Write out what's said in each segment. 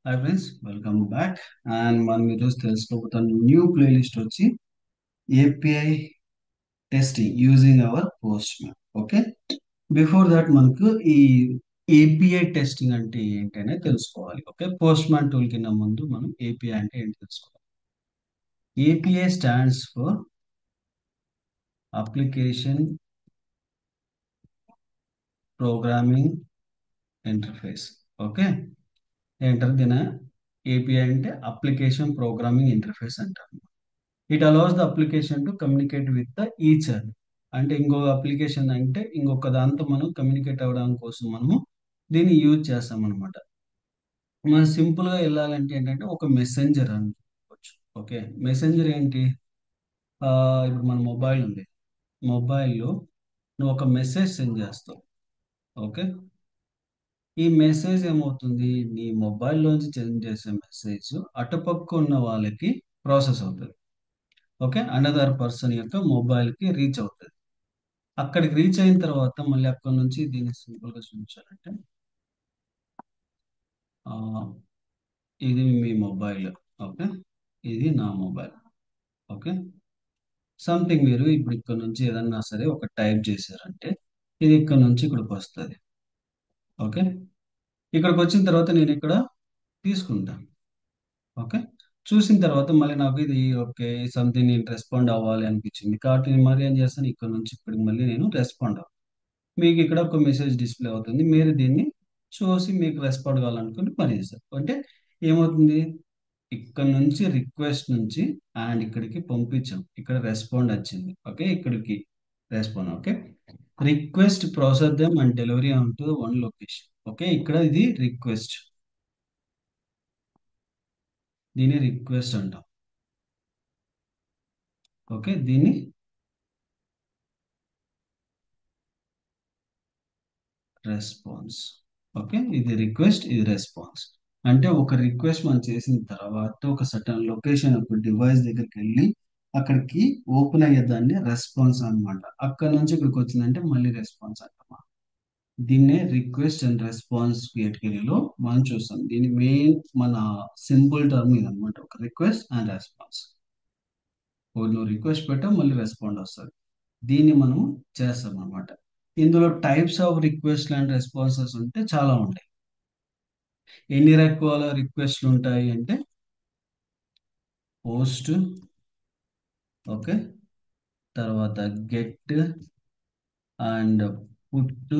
Hi friends, welcome back. And మనం ఈరోజు తెలుసుకోబోతున్న new playlist వచ్చి API testing using hour post man. Okay, before that మనకు ఈ API testing అంటే ఏంటనే తెలుసుకోవాలి. ఓకే, పోస్ట్ మ్యాన్ టూల్ కింద ముందు మనం ఏపీఐ అంటే ఏంటి తెలుసుకోవాలి. API stands for application programming interface. Okay, ఏంటారు దీని ఏపీఐ అంటే అప్లికేషన్ ప్రోగ్రామింగ్ ఇంటర్ఫేస్ అంటారు. It allows the application to communicate with the each other. అంటే ఇంకో అప్లికేషన్ అంటే ఇంకొక దాంతో మనం కమ్యూనికేట్ అవ్వడం కోసం మనము దీన్ని యూజ్ చేస్తాం అనమాట. మనం సింపుల్ గా వెళ్ళాలంటే ఏంటంటే ఒక మెసెంజర్ అనుకోవచ్చు. ఓకే, మెసెంజర్ ఏంటి? ఇప్పుడు మన మొబైల్ ఉంది. మొబైల్లో నువ్వు ఒక మెసేజ్ సెండ్ చేస్తావు. ఓకే, ఈ మెసేజ్ ఏమవుతుంది? నీ మొబైల్లోంచి సెండ్ చేసే మెసేజ్ అటుపక్క ఉన్న వాళ్ళకి ప్రాసెస్ అవుతుంది. ఓకే, అనదర్ పర్సన్ యొక్క మొబైల్కి రీచ్ అవుతుంది. అక్కడికి రీచ్ అయిన తర్వాత మళ్ళీ అక్కడ నుంచి దీన్ని సింపుల్గా చూపించాలంటే ఆ, ఇది మీ మొబైల్. ఓకే, ఇది నా మొబైల్. ఓకే, సంథింగ్ మీరు ఇప్పుడు ఇక్కడ నుంచి ఏదన్నా సరే ఒక టైప్ చేశారంటే ఇది ఇక్కడ నుంచి ఇక్కడికి వస్తుంది. ఓకే, ఇక్కడికి వచ్చిన తర్వాత నేను ఇక్కడ తీసుకుంటాను. ఓకే, చూసిన తర్వాత మళ్ళీ నాకు ఇది ఓకే సంథింగ్ నేను రెస్పాండ్ అవ్వాలి అనిపించింది కాబట్టి నేను మరి ఏం చేస్తాను, ఇక్కడ నుంచి ఇక్కడికి మళ్ళీ నేను రెస్పాండ్ అవ్వాలి. మీకు ఇక్కడ ఒక మెసేజ్ డిస్ప్లే అవుతుంది. మీరు దీన్ని చూసి మీకు రెస్పాండ్ కావాలనుకుని పని చేస్తారు. అంటే ఏమవుతుంది, ఇక్కడ నుంచి రిక్వెస్ట్ నుంచి అండ్ ఇక్కడికి పంపించాం, ఇక్కడ రెస్పాండ్ వచ్చింది. ఓకే, ఇక్కడికి respond. Okay, request process them and delivery on to one location. Okay, ఇక్కడ ఇది రిక్వెస్ట్, దీన్ని రిక్వెస్ట్ అంటాం. ఓకే, దీన్ని రెస్పాన్స్. ఓకే, ఇది రిక్వెస్ట్, ఇది రెస్పాన్స్. అంటే ఒక రిక్వెస్ట్ మనం చేసిన తర్వాత ఒక సర్టన్ లొకేషన్ ఒక డివైస్ దగ్గరికి వెళ్ళి అక్కడికి ఓపెన్ అయ్యేదాన్ని రెస్పాన్స్ అన్నమాట. అక్కడ నుంచి ఇక్కడికి వచ్చిందంటే మళ్ళీ రెస్పాన్స్ అంటాం. దీన్నే రిక్వెస్ట్ అండ్ రెస్పాన్స్ కేటగిరీలో మనం చూస్తాం. దీని మెయిన్ మన సింపుల్ టర్మ్ ఇది అనమాట, ఒక రిక్వెస్ట్ అండ్ రెస్పాన్స్. నువ్వు రిక్వెస్ట్ పెట్టావు మళ్ళీ రెస్పాండ్ వస్తుంది, దీన్ని మనం చేస్తాం అనమాట. ఇందులో types of request and responses ఉంటే చాలా ఉంటాయి. ఎన్ని రకాల రిక్వెస్ట్లు ఉంటాయి అంటే పోస్ట్, ఓకే, తర్వాత get and put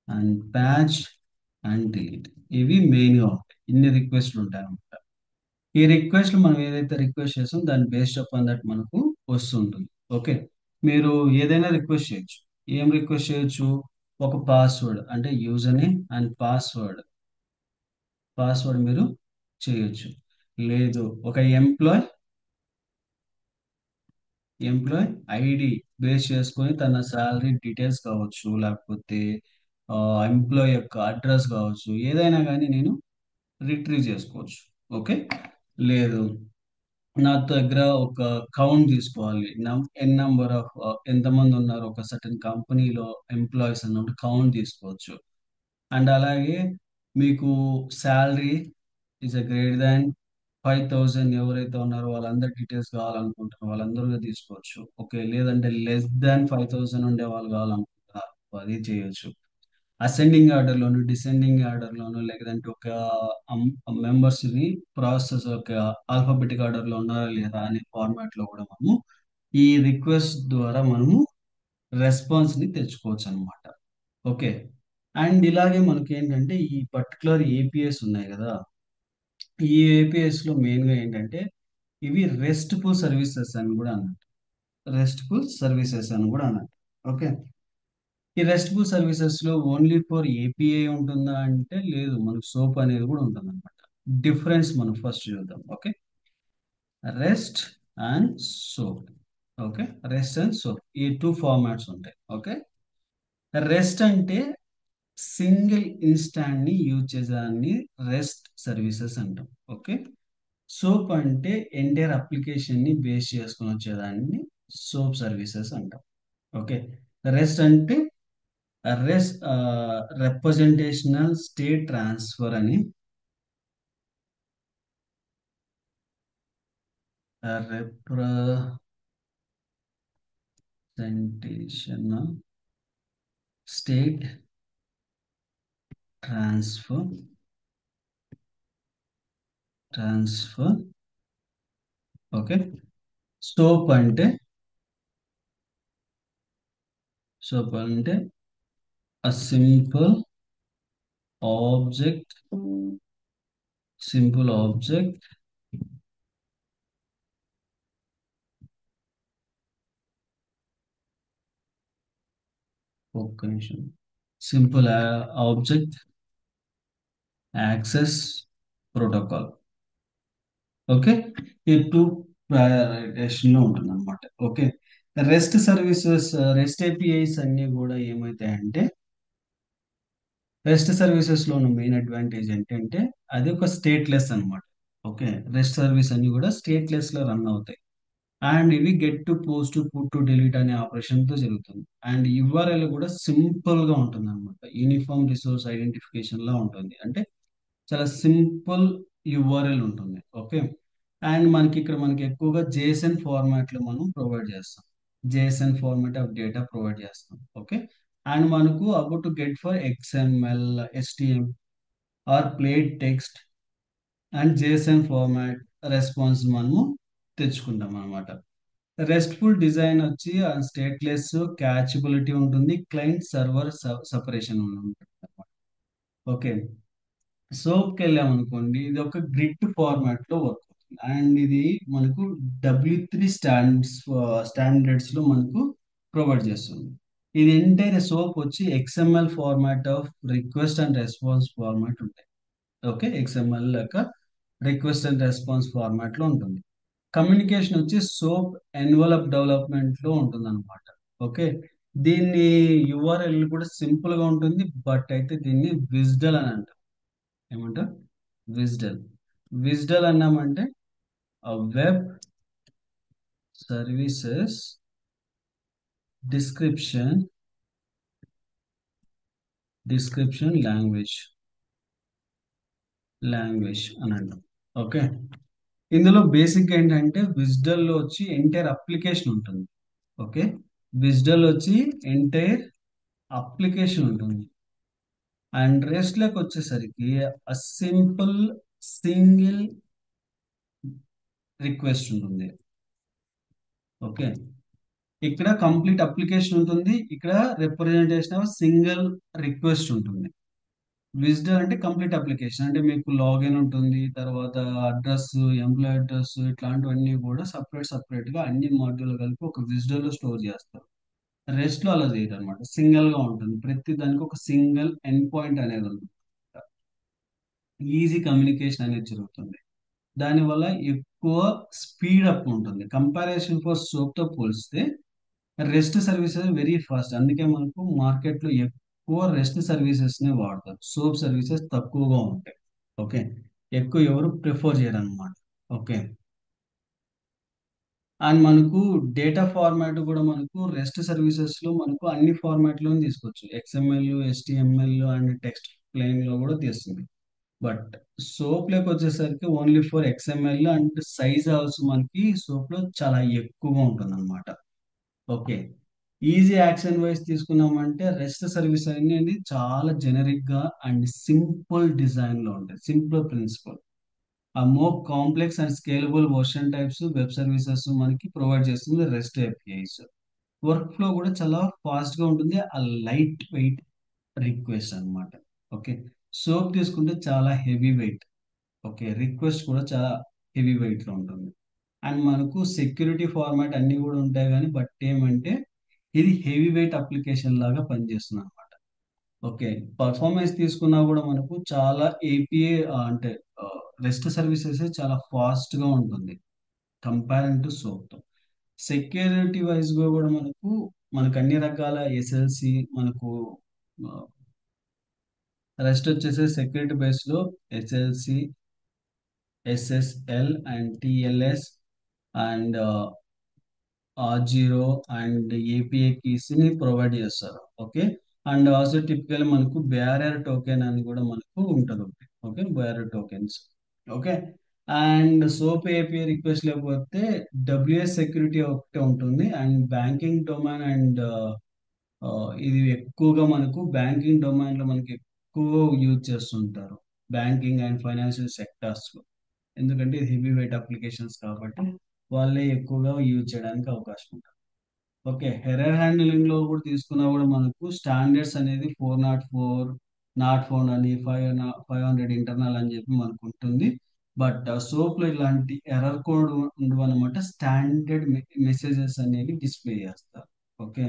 and patch and delete. ఇవి మెయిన్గా ఉంటాయి. ఇన్ని రిక్వెస్ట్లు ఉంటాయి అనమాట. ఈ రిక్వెస్ట్ మనం ఏదైతే రిక్వెస్ట్ చేస్తామో దాన్ని బేస్డ్ అపాన్ దట్ మనకు వస్తుంటుంది. ఓకే, మీరు ఏదైనా రిక్వెస్ట్ చేయొచ్చు. ఏం రిక్వెస్ట్ చేయొచ్చు? ఒక పాస్వర్డ్ అంటే యూజర్ నేమ్ అండ్ పాస్వర్డ్ మీరు చేయొచ్చు. లేదు, ఒక ఎంప్లాయ్ ఐడి బేస్ చేసుకొని తన శాలరీ డీటెయిల్స్ కావచ్చు, లేకపోతే ఎంప్లాయ్ యొక్క అడ్రస్ కావచ్చు, ఏదైనా కానీ నేను రిట్రీవ్ చేసుకోవచ్చు. ఓకే, లేదు, నా దగ్గర ఒక కౌంట్ తీసుకోవాలి. ఎన్ నంబర్ ఆఫ్ ఎంతమంది ఉన్నారు ఒక సర్టన్ కంపెనీలో ఎంప్లాయీస్ అన్నప్పుడు కౌంట్ తీసుకోవచ్చు. అండ్ అలాగే మీకు salary is a greater than 5,000 ఎవరైతే ఉన్నారో వాళ్ళందరి డీటెయిల్స్ కావాలనుకుంటున్నారు, వాళ్ళందరూ తీసుకోవచ్చు. ఓకే, లేదంటే లెస్ దాన్ 5,000 ఉండే వాళ్ళు కావాలనుకుంటున్నారు, అది చేయొచ్చు. అసెండింగ్ ఆర్డర్లోను డిసెండింగ్ ఆర్డర్లోను లేదంటే ఒక మెంబర్స్ని ప్రాసెస్ ఒక ఆల్ఫాబెటిక్ ఆర్డర్లో ఉన్నారా లేదా అనే ఫార్మాట్లో కూడా మనము ఈ రిక్వెస్ట్ ద్వారా మనము రెస్పాన్స్ని తెచ్చుకోవచ్చు అనమాట. ఓకే, అండ్ ఇలాగే మనకి ఏంటంటే ఈ పర్టికులర్ ఏపీఎస్ ఉన్నాయి కదా, ఈ ఏపీఎస్లో మెయిన్గా ఏంటంటే ఇవి రెస్ట్ఫుల్ సర్వీసెస్ అని కూడా అన్నట్టు. రెస్ట్ఫుల్ సర్వీసెస్ అని కూడా అన్నట్టు. ఓకే, ఈ రెస్ట్ఫుల్ సర్వీసెస్ లో ఓన్లీ ఫర్ ఏపీఐ ఉంటుందా అంటే లేదు, మనకు సోప్ అనేది కూడా ఉంటుంది అనమాట. డిఫరెన్స్ మనం ఫస్ట్ చూద్దాం. Okay, rest and soap. Okay, rest and soap ఈ టూ ఫార్మాట్స్ ఉంటాయి. ఓకే, రెస్ట్ అంటే సింగిల్ ఇన్స్టాంట్ ని యూజ్ చేసేదాన్ని రెస్ట్ సర్వీసెస్ అంటాం. ఓకే, సోప్ అంటే ఎంటైర్ అప్లికేషన్ ని బేస్ చేసుకొని వచ్చేదాన్ని సోప్ సర్వీసెస్ అంటాం. ఓకే, రెస్ట్ అంటే రెప్రజెంటేషనల్ స్టేట్ ట్రాన్స్ఫర్ అని representation state transfer. Okay. Soap అంటే సోప్ అంటే a object simple object ఒక్క నిమిషం simple object access protocol. Okay. ఈ టూ ప్రయారిటేషన్ లో ఉంటుంది అనమాట. Okay. Rest services, rest APIs అన్ని కూడా ఏమవుతాయంటే, రెస్ట్ సర్వీసెస్ లో ఉన్న మెయిన్ అడ్వాంటేజ్ ఏంటంటే అది ఒక స్టేట్లెస్ అన్నమాట. ఓకే. రెస్ట్ సర్వీస్ అన్ని కూడా స్టేట్లెస్ లో రన్ అవుతాయి. అండ్ ఇవి get to post put to delete అనే ఆపరేషన్ తో జరుగుతుంది. అండ్ యూఆర్ఎల్ కూడా సింపుల్ గా ఉంటుంది అనమాట. యూనిఫామ్ రిసోర్స్ ఐడెంటిఫికేషన్ లా ఉంటుంది. అంటే చాలా సింపుల్ యూఆర్ఎల్ ఉంటుంది. ఓకే. అండ్ మనకి ఎక్కువగా జేసన్ ఫార్మాట్ లో మనం ప్రొవైడ్ చేస్తాం. JSON format of data provide చేస్తాం. ఓకే. అండ్ మనకు about to get for XML, HTML or plain text and JSON format response మనము తెచ్చుకుంటాం అనమాట. రెస్ట్ఫుల్ డిజైన్ వచ్చి స్టేట్లెస్ క్యాచబిలిటీ ఉంటుంది. క్లయింట్ సర్వర్ సపరేషన్ ఉంటుంది. ఓకే. సోప్కి వెళ్ళామనుకోండి, ఇది ఒక గ్రిడ్ ఫార్మాట్ లో వర్క్ అవుతుంది. అండ్ ఇది మనకు స్టాండర్డ్స్ లో మనకు ప్రొవైడ్ చేస్తుంది. ఇది ఎంటైర్ సోప్ వచ్చి XML format of request and response format ఉంటాయి. ఓకే. ఎక్స్ఎంఎల్ లెక్క రిక్వెస్ట్ అండ్ రెస్పాన్స్ ఫార్మాట్ లో ఉంటుంది. కమ్యూనికేషన్ వచ్చి సోప్ ఎన్వలప్ డెవలప్మెంట్ లో ఉంటుంది అనమాట. ఓకే. దీన్ని యుఆర్ఎల్ కూడా సింపుల్ గా ఉంటుంది. బట్ అయితే దీన్ని విజ్డల్ అని అంటారు. ఏమంటారు? విజ్డల్. విజ్డల్ అన్నామంటే వెబ్ సర్వీసెస్ డిస్క్రిప్షన్ లాంగ్వేజ్ అని అంటాం. ఓకే. ఇందులో బేసిక్ ఏంటంటే విజ్డల్ లో వచ్చి ఎంటైర్ అప్లికేషన్ ఉంటుంది. ఓకే. విజ్డల్ వచ్చి ఎంటైర్ అప్లికేషన్ ఉంటుంది. అండ్ రెస్ట్ లోకి వచ్చేసరికి సింపుల్ సింగిల్ రిక్వెస్ట్ ఉంటుంది. ఓకే. ఇక్కడ కంప్లీట్ అప్లికేషన్ ఉంటుంది. ఇక్కడ రిప్రజెంటేషన్ ఆఫ్ సింగిల్ రిక్వెస్ట్ ఉంటుంది. విజ్డల్ అంటే కంప్లీట్ అప్లికేషన్, అంటే మీకు లాగిన్ ఉంటుంది, తర్వాత అడ్రస్, ఎంప్లాయ్ అడ్రస్, ఇట్లాంటివన్నీ కూడా సపరేట్ గా అన్ని మాడ్యూల్ కలిపి ఒక విజ్డల్ లో స్టోర్ చేస్తారు. రెస్ట్ లో అలా చేయరు అనమాట. సింగిల్ గా ఉంటుంది. ప్రతి దానికి ఒక సింగిల్ ఎండ్ పాయింట్ అనేది ఉంటుంది. ఈజీ కమ్యూనికేషన్ అనేది జరుగుతుంది. దానివల్ల ఎక్కువ స్పీడ్ అప్ ఉంటుంది. కంపారిజన్ ఫర్ సోప్ తో పోలిస్తే రెస్ట్ సర్వీసెస్ వెరీ ఫాస్ట్. అందుకే మనకు మార్కెట్ లో ఎక్కువ రెస్ట్ సర్వీసెస్ నే వాడతారు. సోప్ సర్వీసెస్ తక్కువగా ఉంటాయి. ఓకే. ఎక్కువ ఎవరు ప్రిఫర్ చేయరు అనమాట. ఓకే. అండ్ మనకు డేటా ఫార్మాట్ కూడా మనకు రెస్ట్ సర్వీసెస్ లో మనకు అన్ని ఫార్మాట్ లో తీసుకోవచ్చు. XML, HTML and text plain లో కూడా తీస్తుంది. బట్ సోప్ లోకి వచ్చేసరికి only for XML and size also మనకి సోప్ లో చాలా ఎక్కువగా ఉంటుంది అనమాట. ఓకే. ఈజీ యాక్షన్ వైజ్ తీసుకున్నామంటే రెస్ట్ సర్వీస్ అనేది చాలా జెనరిక్ గా అండ్ సింపుల్ డిజైన్ లో ఉంటాయి. Simple principle. ఆ more complex and scalable version types web services మనకి ప్రొవైడ్ చేస్తుంది రెస్ట్ ఏపీఐస్. వర్క్ ఫ్లో కూడా చాలా ఫాస్ట్ గా ఉంటుంది. ఆ లైట్ వెయిట్ రిక్వెస్ట్ అన్నమాట. ఓకే. సోప్ తీసుకుంటే చాలా హెవీ వెయిట్. ఓకే. రిక్వెస్ట్ కూడా చాలా హెవీ వెయిట్ లో ఉంటుంది. అండ్ మనకు సెక్యూరిటీ ఫార్మాట్ అన్ని కూడా ఉంటాయి కానీ బట్ ఏమంటే ఇది హెవీ వెయిట్ అప్లికేషన్ లాగా పనిచేస్తుంది అనమాట. ఓకే. పర్ఫార్మెన్స్ తీసుకున్నా కూడా మనకు చాలా ఏపీఏ అంటే రెస్ట్ సర్వీసెస్ చాలా ఫాస్ట్ గా ఉంటుంది కంపేరింగ్ టు సోప్ తో. సెక్యూరిటీ వైజ్ గా కూడా మనకు అన్ని రకాల ఎస్ఎల్సి మనకు రెస్ట్ వచ్చేసి సెక్యూరిటీ బేస్ లో SLC, SSL and TLS and R0 and API keys ని ప్రొవైడ్ చేస్తారు. ఓకే. అండ్ ఆల్సో టిపికల్ మనకు బ్యారియర్ టోకెన్ అని కూడా మనకు ఉంటుంది ఒకటి. Okay. Barrier tokens. Okay. And soap API request లేకపోతే డబ్ల్యూఎస్ సెక్యూరిటీ ఒకటే ఉంటుంది. అండ్ బ్యాంకింగ్ డొమైన్ అండ్ ఇది ఎక్కువగా మనకు బ్యాంకింగ్ డొమైన్ లో మనకి ఎక్కువ యూజ్ చేస్తుంటారు, బ్యాంకింగ్ అండ్ ఫైనాన్షియల్ సెక్టార్స్ లో. ఎందుకంటే ఇది హెవీ వెయిట్ అప్లికేషన్స్ కాబట్టి వాళ్ళే ఎక్కువగా యూజ్ చేయడానికి అవకాశం ఉంటుంది. ఓకే, ఎర్రర్ హ్యాండ్లింగ్ లో కూడా తీసుకున్నా కూడా మనకు స్టాండర్డ్స్ అనేది 404, నాట్ ఫౌండ్ అని 500 ఇంటర్నల్ అని చెప్పి మనకు ఉంటుంది. బట్ సోప్ లో ఇలాంటి ఎర్రర్ కోడ్ ఉండవు అనమాట. స్టాండర్డ్ మెసేజెస్ అనేవి డిస్ప్లే చేస్తారు. ఓకే,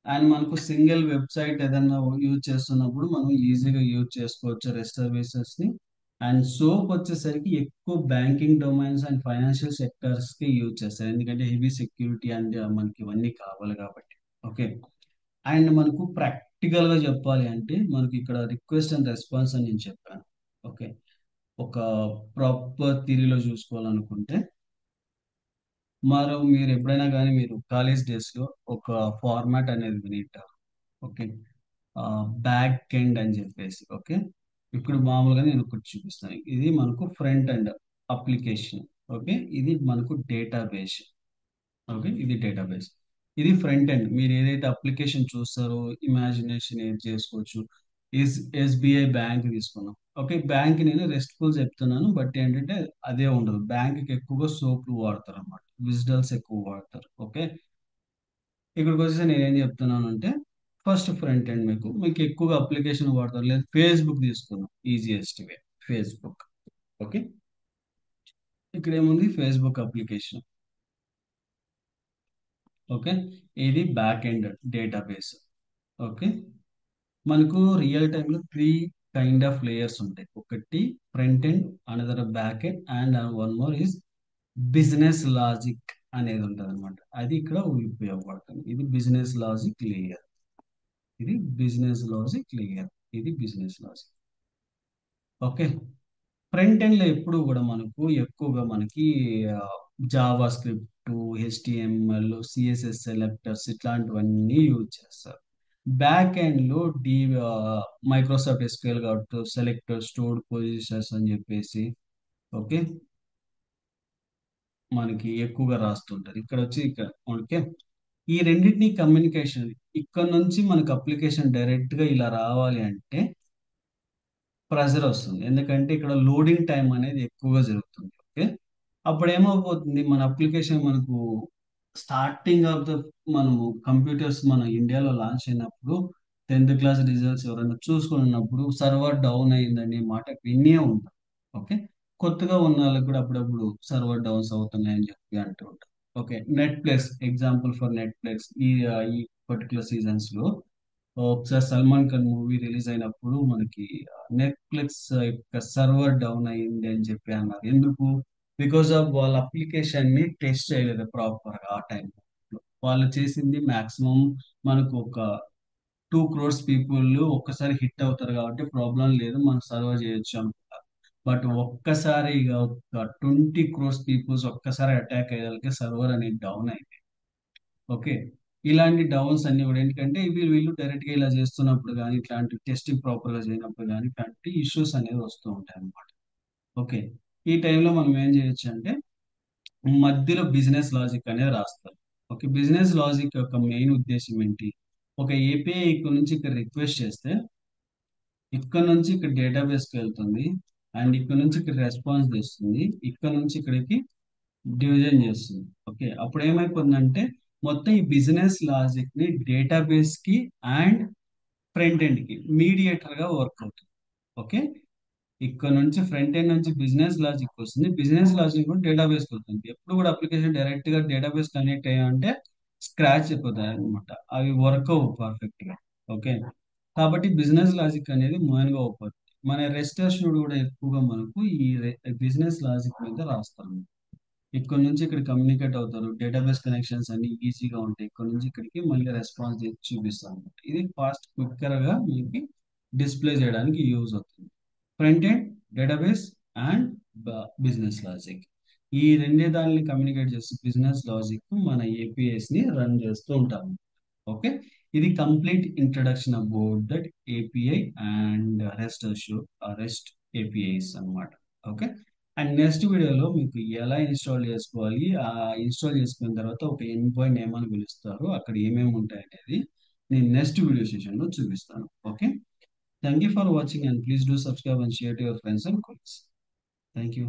అండ్ మనకు సింగిల్ వెబ్సైట్ ఏదైనా యూజ్ చేస్తున్నప్పుడు మనం ఈజీగా యూజ్ చేసుకోవచ్చు రెస్ట్ సర్వీసెస్ ని. అండ్ సోప్ వచ్చేసరికి ఎక్కువ banking domains and financial sectors కి యూజ్ చేస్తారు, ఎందుకంటే హెవీ సెక్యూరిటీ అండ్ మనకి ఇవన్నీ కావాలి కాబట్టి. ఓకే, అండ్ మనకు ప్రాక్టికల్ గా చెప్పాలి అంటే మనకి ఇక్కడ రిక్వెస్ట్ అండ్ రెస్పాన్స్ అని నేను చెప్పాను. ఓకే, ఒక ప్రాపర్ థిరీలో చూసుకోవాలనుకుంటే మీరు ఎప్పుడైనా కానీ మీరు కాలేజ్ డేస్ లో ఒక ఫార్మాట్ అనేది వినింటారు. ఓకే, బ్యాక్ ఎండ్ అని చెప్పేసి. ఓకే, ఇప్పుడు మామూలుగా నేను ఒకటి చూపిస్తాను. ఇది మనకు ఫ్రంట్ ఎండ్ అప్లికేషన్. ఓకే, ఇది మనకు డేటాబేస్. ఓకే, ఇది డేటాబేస్. ఇది ఫ్రంట్ ఎండ్. మీరు ఏదైతే అప్లికేషన్ చూస్తారో ఇమాజినేషన్ ఏది చేసుకోవచ్చు. ఎస్బీఐ బ్యాంక్ తీసుకున్నాం. ఓకే, బ్యాంక్ నేను రెస్ట్ఫుల్ చెప్తున్నాను, బట్ ఏంటంటే అదే ఉండదు. బ్యాంక్కి ఎక్కువగా సోప్లు వాడతారు అన్నమాట, విజిటల్స్ ఎక్కువ వాడతారు. ఓకే, ఇక్కడికి వచ్చేసి నేను ఏం చెప్తున్నాను అంటే ఫస్ట్ ఫ్రంట్ ఎండ్ మీకు ఎక్కువగా అప్లికేషన్ వాడతారు. లేదు, ఫేస్బుక్ తీసుకుందాం, ఈజియెస్ట్ వే. ఫేస్బుక్. ఓకే, ఇక్కడ ఏముంది, ఫేస్బుక్ అప్లికేషన్. ఓకే, ఇది బ్యాక్ ఎండ్ డేటాబేస్. ఓకే, మనకు రియల్ టైంలో త్రీ కైండ్ ఆఫ్ లేయర్స్ ఉంటాయి. ఒకటి front end, another back end, and one more is business logic అనేది ఉంటుంది అనమాట. అది ఇక్కడ ఉపయోగపడుతుంది. ఇది బిజినెస్ లాజిక్ లేయర్. ఇది బిజినెస్ లాజిక్ లేయర్. ఇది business logic. Okay, front end లో ఎప్పుడు కూడా మనకు ఎక్కువగా మనకి Java script, HTML, CSS selectors ఇట్లాంటివన్నీ యూజ్ చేస్తారు. బ్యాక్ ఎండ్ లో మైక్రోసాఫ్ట్ ఎస్క్యూఎల్ కాబట్టి సెలెక్టర్, స్టోర్డ్ పొజిషన్స్ అని చెప్పేసి. ఓకే, మనకి ఎక్కువగా రాస్తుంటారు. ఇక్కడ వచ్చి ఇక్కడ. ఓకే, ఈ రెండింటిని కమ్యూనికేషన్, ఇక్కడ నుంచి మనకు అప్లికేషన్ డైరెక్ట్ గా ఇలా రావాలి అంటే ప్రెజర్ వస్తుంది, ఎందుకంటే ఇక్కడ లోడింగ్ టైం అనేది ఎక్కువగా జరుగుతుంది. ఓకే, అప్పుడు ఏమైపోతుంది, మన అప్లికేషన్ మనకు స్టార్టింగ్ ఆఫ్ ద మనము కంప్యూటర్స్ మన ఇండియాలో లాంచ్ అయినప్పుడు 10th క్లాస్ రిజల్ట్స్ ఎవరైనా చూసుకున్నప్పుడు సర్వర్ డౌన్ అయిందనే మాట వినే ఉంటాం. ఓకే, కొత్తగా ఉన్న వాళ్ళకి కూడా అప్పుడప్పుడు సర్వర్ డౌన్స్ అవుతున్నాయని చెప్పి అంటూ ఉంటాం. Okay, Netflix example for Netflix. ఈ పర్టికులర్ సీజన్స్ లో ఒకసారి సల్మాన్ ఖాన్ మూవీ రిలీజ్ అయినప్పుడు మనకి నెట్ఫ్లిక్స్ యొక్క సర్వర్ డౌన్ అయింది అని చెప్పి అన్నారు. ఎందుకు? బికాస్ ఆఫ్ వాళ్ళ అప్లికేషన్ ని టెస్ట్ చేయలేదు ప్రాపర్ గా ఆ టైం. వాళ్ళు చేసింది మాక్సిమం మనకు ఒక 2 crores పీపుల్ ఒక్కసారి హిట్ అవుతారు కాబట్టి ప్రాబ్లం లేదు, మనం సర్వ్ చేయొచ్చు అనుకుంటారు. బట్ ఒక్కసారిగా ఒక 20 crores పీపుల్స్ ఒక్కసారి అటాక్ అయ్యేదానికి సర్వర్ అనేది డౌన్ అయింది. ఓకే, ఇలాంటి డౌన్స్ అన్ని కూడా ఎందుకంటే వీళ్ళు డైరెక్ట్ గా ఇలా చేస్తున్నప్పుడు కానీ, ఇట్లాంటి టెస్టింగ్ ప్రాపర్ గా చేయనప్పుడు కానీ ఇట్లాంటి ఇష్యూస్ అనేది వస్తూ ఉంటాయి అన్నమాట. ఓకే, ఈ టైంలో మనం ఏం చేయొచ్చు అంటే మధ్యలో బిజినెస్ లాజిక్ అనేది రాస్తారు. ఓకే, బిజినెస్ లాజిక్ యొక్క మెయిన్ ఉద్దేశం ఏంటి? ఒక ఏపీఐ ఇక్కడ నుంచి ఇక్కడ రిక్వెస్ట్ చేస్తే ఇక్కడ నుంచి ఇక్కడ డేటాబేస్కి వెళ్తుంది, అండ్ ఇక్కడ నుంచి ఇక్కడ రెస్పాన్స్ చేస్తుంది, ఇక్కడ నుంచి ఇక్కడికి డివిజన్ చేస్తుంది. ఓకే, అప్పుడు ఏమైపోతుందంటే మొత్తం ఈ బిజినెస్ లాజిక్ ని డేటాబేస్ కి అండ్ ఫ్రంట్ ఎండ్ కి మీడియేటర్ గా వర్క్ అవుతుంది. ఓకే, ఇక్కడ నుంచి ఫ్రంట్ ఎండ్ నుంచి బిజినెస్ లాజిక్ వస్తుంది, బిజినెస్ లాజిక్ కూడా డేటాబేస్ వస్తుంది. ఎప్పుడు కూడా అప్లికేషన్ డైరెక్ట్ గా డేటాబేస్ కనెక్ట్ అయ్యాయంటే స్క్రాచ్ అయిపోతాయి అనమాట, అవి వర్క్ అవ్వవు పర్ఫెక్ట్ గా. ఓకే, కాబట్టి బిజినెస్ లాజిక్ అనేది మెయిన్ గా అవుతుంది. మన రెస్ట్ అష్యూర్డ్ కూడా ఎక్కువగా మనకు ఈ బిజినెస్ లాజిక్ మీద రాస్తాము. ఇక్కడ నుంచి ఇక్కడ కమ్యూనికేట్ అవుతారు, డేటాబేస్ కనెక్షన్స్ అన్ని ఈజీగా ఉంటాయి. ఇక్కడ నుంచి ఇక్కడికి మళ్ళీ రెస్పాన్స్ చేసి చూపిస్తాం అనమాట. ఇది ఫాస్ట్ క్విక్కర్ గా మీకు డిస్ప్లే చేయడానికి యూజ్ అవుతుంది. Front end, database and business logic, ఈ రెండే దానిని కమ్యూనికేట్ చేస్తూ బిజినెస్ లాజిక్ మన ఏపీఎస్ ని రన్ చేస్తూ ఉంటాము. ఓకే, ఇది complete introduction about that API and rest assured rest APIs అన్నమాట. ఓకే. అండ్ నెక్స్ట్ వీడియోలో మీకు ఎలా ఇన్స్టాల్ చేసుకోవాలి, ఆ ఇన్స్టాల్ చేసుకున్న తర్వాత ఒక ఎండ్ పాయింట్ ఏమని పిలుస్తారు, అక్కడ ఏమేమి ఉంటాయి అనేది నేను నెక్స్ట్ వీడియో సెషన్లో చూపిస్తాను. Okay. Thank you for watching and please do subscribe and share to your friends and colleagues. Thank you.